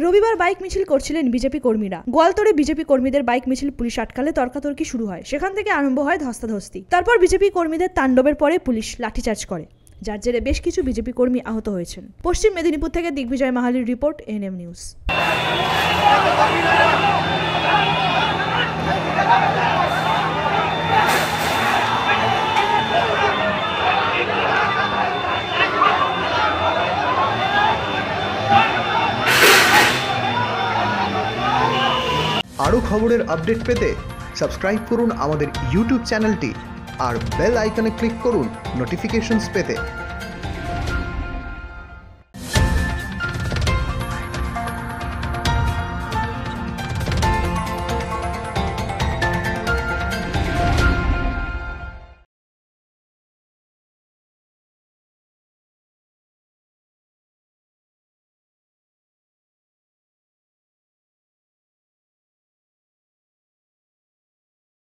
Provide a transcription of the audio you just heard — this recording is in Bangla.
রবিবার বাইক মিছিল করছিলেন বিজেপি কর্মীরা। গোয়ালতরে বিজেপি কর্মীদের বাইক মিছিল পুলিশ আটকালে তর্কাতর্কি শুরু হয়। সেখান থেকে আরম্ভ হয় ধস্তাধস্তি। তারপর বিজেপি কর্মীদের তাণ্ডবের পরে পুলিশ লাঠিচার্জ করে, যার জেরে বেশ কিছু বিজেপি কর্মী আহত হয়েছেন। পশ্চিম মেদিনীপুর থেকে দিগ্বিজয় মাহালির রিপোর্ট, এএনএম নিউজ। আরও খবরের আপডেট পেতে সাবস্ক্রাইব করুন আমাদের ইউটিউব চ্যানেলটি আর বেল আইকনে ক্লিক করুন নোটিফিকেশনস পেতে।